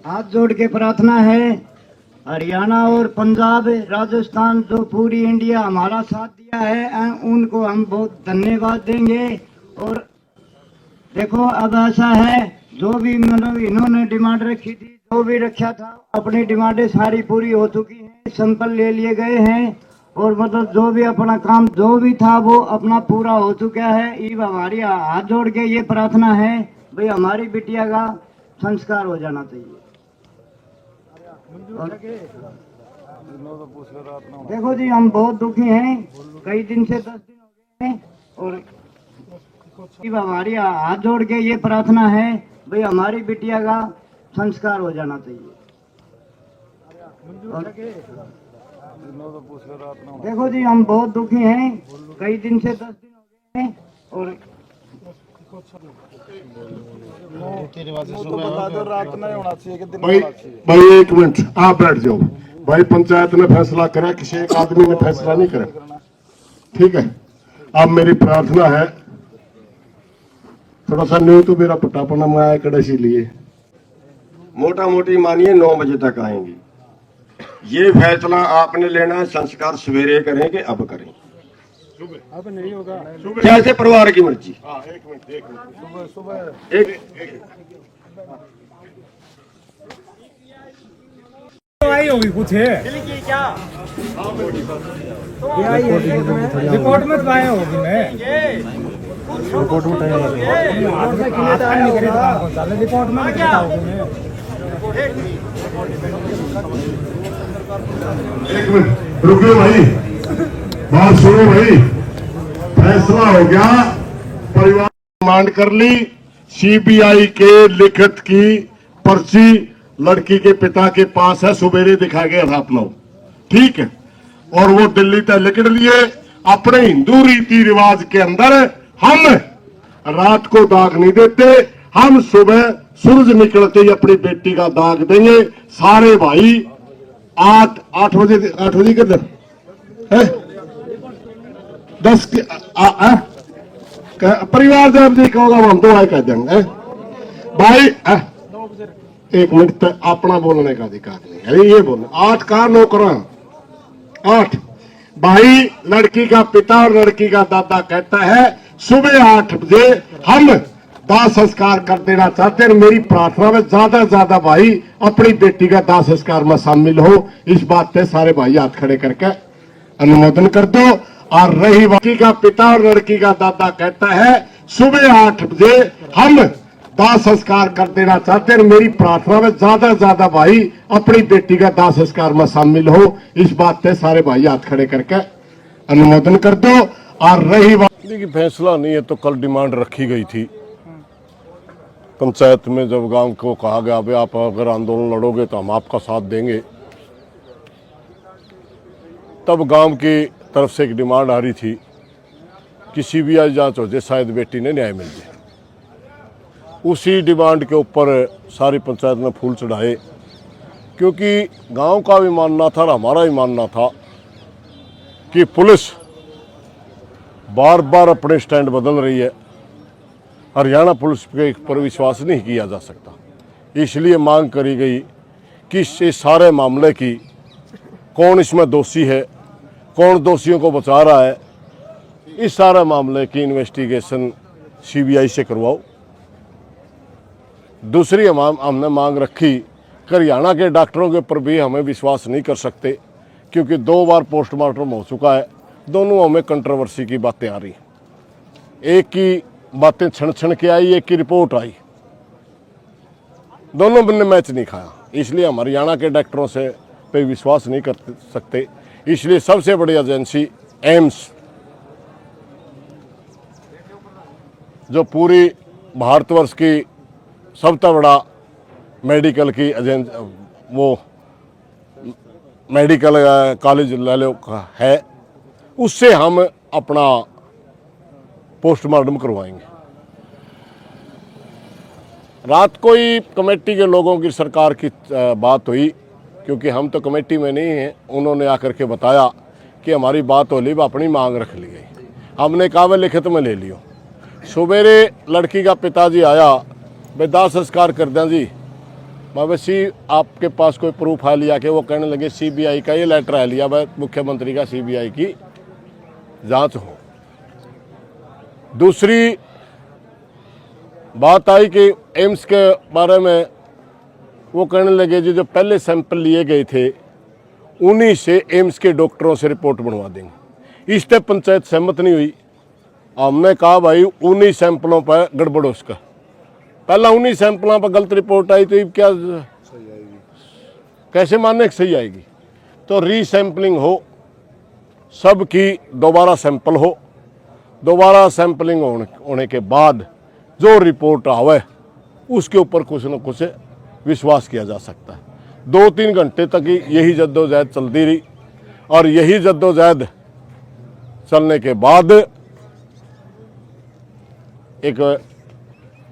हाथ जोड़ के प्रार्थना है, हरियाणा और पंजाब राजस्थान जो पूरी इंडिया हमारा साथ दिया है उनको हम बहुत धन्यवाद देंगे। और देखो अब ऐसा है, जो भी मतलब इन्होंने डिमांड रखी थी, जो भी रखा था, अपनी डिमांडें सारी पूरी हो चुकी हैं, सैंपल ले लिए गए हैं और मतलब जो भी अपना काम जो भी था वो अपना पूरा हो चुका है। ये हमारी हाथ जोड़ के ये प्रार्थना है भाई हमारी बिटिया का संस्कार हो जाना चाहिए। देखो जी हम बहुत दुखी हैं, कई दिन से 10 दिन हो गए हैं और हमारी हाथ जोड़ के ये प्रार्थना है भाई हमारी बिटिया का संस्कार हो जाना चाहिए। देखो जी हम बहुत दुखी हैं, कई दिन से 10 दिन हो गए हैं और भाई एक मिनट आप बैठ जाओ। भाई पंचायत ने फैसला करा, किसी एक आदमी ने फैसला नहीं करा, ठीक है। अब मेरी प्रार्थना है, थोड़ा सा न्यू तो मेरा पुट्टापना में आया कड़ा, इसीलिए मोटा मोटी मानिए 9 बजे तक आएंगे। ये फैसला आपने लेना है, संस्कार सवेरे करें कि अब करें, अब नहीं होगा, जैसे परिवार की मर्जी। एक मिनट सुबह आई होगी कुछ है क्या? रिपोर्ट में तो आया होगी, मैं रिपोर्ट में रिपोर्ट में क्या होगी। एक मिनट रुको भाई, बात सुनो भाई। फैसला हो गया, परिवार डिमांड कर ली, सीबीआई के लिखित की पर्ची लड़की के पिता के पास है, सवेरे दिखा गया था अपना, ठीक है। और वो दिल्ली तक लिख लिए। अपने हिंदू रीति रिवाज के अंदर हम रात को दाग नहीं देते, हम सुबह सूरज निकलते ही अपनी बेटी का दाग देंगे। सारे भाई 8 बजे किधर है 10 के परिवार जब जी कहोगा हम तो आए कह देंगे भाई। एक मिनट तक अपना बोलने का अधिकार नहीं है, ये बोल 8 का 9 करा 8 भाई। लड़की का पिता और लड़की का दादा कहता है सुबह 8 बजे हम दाह संस्कार कर देना चाहते हैं। मेरी प्रार्थना में ज्यादा से ज्यादा भाई अपनी बेटी का दाह संस्कार में शामिल हो, इस बात पे सारे भाई हाथ खड़े करके अनुमोदन कर दो। और रही लड़की का पिता और लड़की का दादा कहता है सुबह 8 बजे हम दाह संस्कार कर देना चाहते हैं। मेरी प्रार्थना में ज्यादा से ज्यादा भाई अपनी बेटी का दाह संस्कार में शामिल हो, इस बात पे सारे भाई हाथ खड़े करके अनुमोदन कर दो। और रही बात फैसला नहीं है तो कल डिमांड रखी गई थी पंचायत में, जब गांव को कहा गया भाई आप अगर आंदोलन लड़ोगे तो हम आपका साथ देंगे, तब गांव की तरफ से एक डिमांड आ रही थी कि सीबीआई जांच हो जाए, शायद बेटी ने न्याय मिल जाए। उसी डिमांड के ऊपर सारी पंचायत ने फूल चढ़ाए, क्योंकि गांव का भी मानना था और हमारा भी मानना था कि पुलिस बार बार अपने स्टैंड बदल रही है, हरियाणा पुलिस के पर विश्वास नहीं किया जा सकता। इसलिए मांग करी गई कि इस सारे मामले की कौन इसमें दोषी है, कौन दोषियों को बचा रहा है, इस सारे मामले की इन्वेस्टिगेशन सीबीआई से करवाओ। दूसरी हमने मांग रखी कि हरियाणा के डॉक्टरों के ऊपर भी हमें विश्वास नहीं कर सकते, क्योंकि 2 बार पोस्टमार्टम हो चुका है, दोनों हमें कंट्रोवर्सी की बातें आ रही। एक की बातें क्षण क्षण के आई, एक की रिपोर्ट आई, दोनों ने मैच नहीं खाया। इसलिए हम हरियाणा के डॉक्टरों से पे विश्वास नहीं कर सकते। इसलिए सबसे बड़ी एजेंसी एम्स, जो पूरी भारतवर्ष की सबसे बड़ा मेडिकल की वो मेडिकल कॉलेज ले लो है, उससे हम अपना पोस्टमार्टम करवाएंगे। रात को ही कमेटी के लोगों की सरकार की बात हुई, क्योंकि हम तो कमेटी में नहीं हैं, उन्होंने आकर के बताया कि हमारी बात हो ली, अपनी मांग रख ली गई। हमने कहा वे लिखित में ले लियो। सवेरे लड़की का पिताजी आया, बेदाह संस्कार कर दें जी, मवेशी आपके पास कोई प्रूफ है लिया कि वो कहने लगे सीबीआई का ये लेटर है लिया भाई मुख्यमंत्री का सीबीआई की जांच हो। दूसरी बात आई कि एम्स के बारे में वो कहने लगे जी जो पहले सैंपल लिए गए थे उन्हीं से एम्स के डॉक्टरों से रिपोर्ट बनवा देंगे। इस पर पंचायत सहमत नहीं हुई। हमने कहा भाई उन्हीं सैंपलों पर गड़बड़ हो उसका, पहला उन्हीं सैंपलों पर गलत रिपोर्ट आई तो क्या सही आएगी, कैसे मानने सही आएगी। तो रीसैंपलिंग हो, सबकी दोबारा सैंपल हो, दोबारा सैंपलिंग होने के बाद जो रिपोर्ट आवे उसके ऊपर कुछ न कुछ विश्वास किया जा सकता है। 2-3 घंटे तक ही यही जद्दोजहद चलती रही और यही जद्दोजहद चलने के बाद एक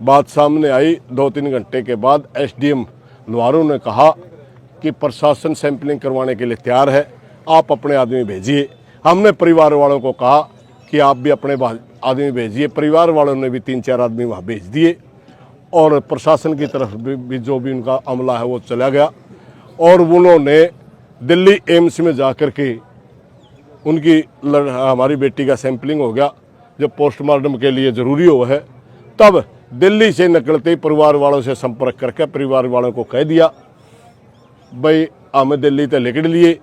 बात सामने आई। 2-3 घंटे के बाद एसडीएम लुहारू ने कहा कि प्रशासन सैंपलिंग करवाने के लिए तैयार है, आप अपने आदमी भेजिए। हमने परिवार वालों को कहा कि आप भी अपने आदमी भेजिए। परिवार वालों ने भी 3-4 आदमी वहाँ भेज दिए और प्रशासन की तरफ भी जो भी उनका अमला है वो चला गया और उन्होंने दिल्ली एम्स में जाकर के उनकी हमारी बेटी का सैंपलिंग हो गया जब पोस्टमार्टम के लिए ज़रूरी हो है। तब दिल्ली से निकलते ही परिवार वालों से संपर्क करके परिवार वालों को कह दिया भाई हमें दिल्ली तक लिखट लिए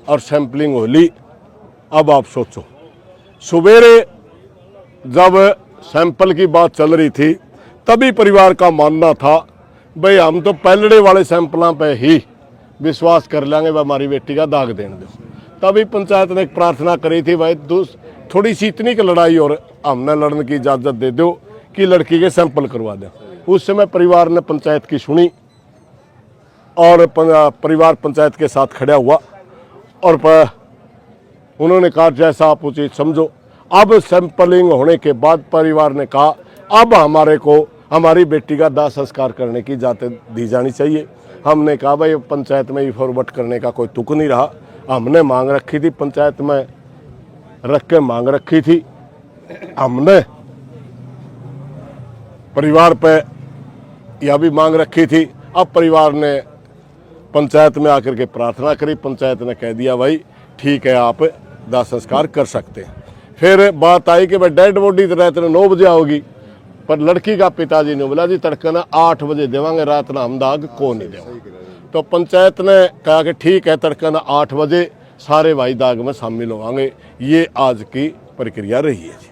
और सैंपलिंग हो ली, अब आप सोचो। सवेरे जब सैंपल की बात चल रही थी तभी परिवार का मानना था भाई हम तो पहलड़े वाले सैंपलों पे ही विश्वास कर लेंगे, भाई हमारी बेटी का दाग देने दो। तभी पंचायत ने एक प्रार्थना करी थी भाई थोड़ी सी इतनी की लड़ाई और हमने लड़ने की इजाज़त दे दो कि लड़की के सैंपल करवा दें। उस समय परिवार ने पंचायत की सुनी और परिवार पंचायत के साथ खड़ा हुआ और उन्होंने कहा जैसा आप उचित समझो। अब सैंपलिंग होने के बाद परिवार ने कहा अब हमारे को हमारी बेटी का दाह संस्कार करने की इजाज़त दी जानी चाहिए। हमने कहा भाई पंचायत में फॉरवर्ड करने का कोई तुक नहीं रहा। हमने मांग रखी थी, पंचायत में रख के मांग रखी थी, हमने परिवार पे यह भी मांग रखी थी। अब परिवार ने पंचायत में आकर के प्रार्थना करी, पंचायत ने कह दिया भाई ठीक है आप दाह संस्कार कर सकते हैं। फिर बात आई कि भाई डेड बॉडी तो रात 9 बजे आओगी, पर लड़की का पिताजी ने बोला जी तड़के ना 8 बजे देवांगे, रात ना हम दाग को नहीं देवा। तो पंचायत ने कहा कि ठीक है तड़के ना 8 बजे सारे भाई दाग में शामिल होंगे। ये आज की प्रक्रिया रही है जी।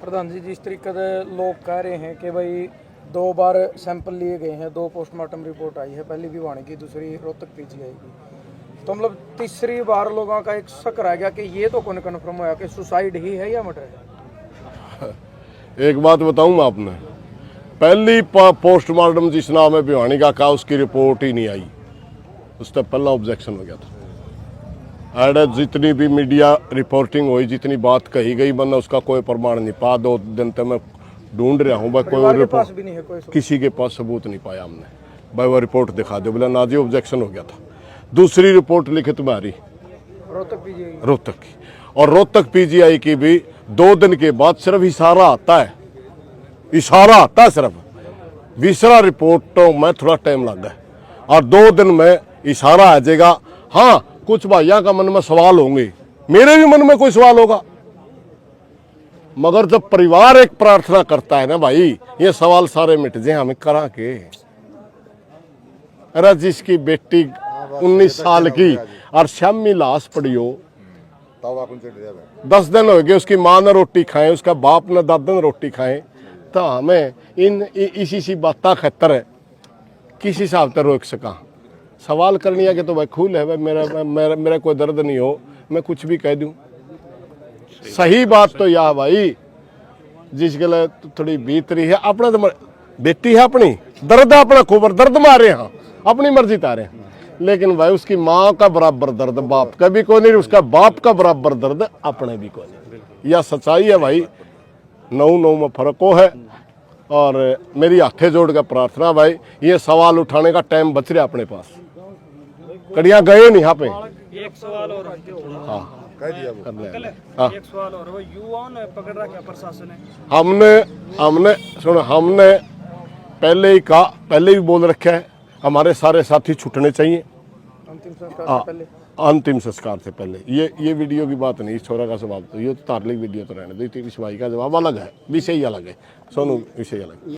प्रधान जी जिस तरीके से लोग कह रहे हैं कि भाई 2 बार सैंपल लिए गए हैं, 2 पोस्टमार्टम रिपोर्ट आई है, पहली भिवानी की दूसरी रोहतक पीजीआई की, तो मतलब तीसरी बार लोगों का एक शक रह गया कि ये तो कौन कन्फर्म होया कि सुसाइड ही है या मर्डर है। एक बात बताऊं मैं आपने, पहली पोस्टमार्टम जिस नाम है भिवानी का कहा उसकी रिपोर्ट ही नहीं आई, उस पर पहला ऑब्जेक्शन हो गया था। ऐड जितनी भी मीडिया रिपोर्टिंग हुई, जितनी बात कही गई, वरना उसका कोई प्रमाण नहीं पा। 2 दिन तक मैं ढूंढ रहा हूँ भाई कोई रिपोर्ट भी नहीं है, किसी के पास सबूत नहीं पाया हमने। भाई वो रिपोर्ट दिखा दो, बोला ना जी ऑब्जेक्शन हो गया था। दूसरी रिपोर्ट लिखित में आ रही रोहतक की, और रोहतक पीजीआई की भी 2 दिन के बाद सिर्फ इशारा आता है, इशारा आता है सिर्फ। तीसरा रिपोर्टों में थोड़ा टाइम लग गया और 2 दिन में इशारा आ जाएगा। हाँ कुछ भाइयों का मन में सवाल होंगे, मेरे भी मन में कोई सवाल होगा, मगर जब परिवार एक प्रार्थना करता है ना भाई ये सवाल सारे मिट जाए, हमें करा के। अरे जिसकी बेटी 19 साल की और शामी लाश पड़ी हो, 10 दिन हो गए उसकी माँ ने रोटी खाए, उसका बाप ने दादा ने रोटी खाए, तो हमें इसी सी बात खतर है किस हिसाब से रोक सका। सवाल करनी है कि तो भाई खूल है भाई, मेरा कोई दर्द नहीं हो, मैं कुछ भी कह दूं। सही बात तो यह भाई जिसके लिए थोड़ी बीत रही है, अपना तो बेटी है अपनी, दर्द है अपना, खूबर दर्द मारे हैं, अपनी मर्जी तारे हैं, लेकिन भाई उसकी माँ का बराबर दर्द बाप का भी कोई नहीं, उसका बाप का बराबर दर्द अपने भी कोई नहीं। यह सच्चाई है भाई, 9 में फर्क हो है। और मेरी हाथे जोड़ कर प्रार्थना भाई ये सवाल उठाने का टाइम बच रहा अपने पास, कड़ियाँ गए नहीं यहाँ पे। एक सवाल और हाँ एक सवाल और, वो युवाओं ने पकड़ रखा प्रशासन ने। हमने पहले ही कहा, पहले भी बोल रखा है हमारे सारे साथी छूटने चाहिए अंतिम संस्कार से पहले। अंतिम संस्कार से पहले। ये वीडियो की बात नहीं, इस छोरा का जवाब तो ये तो धार्मिक वीडियो तो रहने दो, इस भाई का जवाब अलग है, विषय अलग है, सोनू विषय अलग है।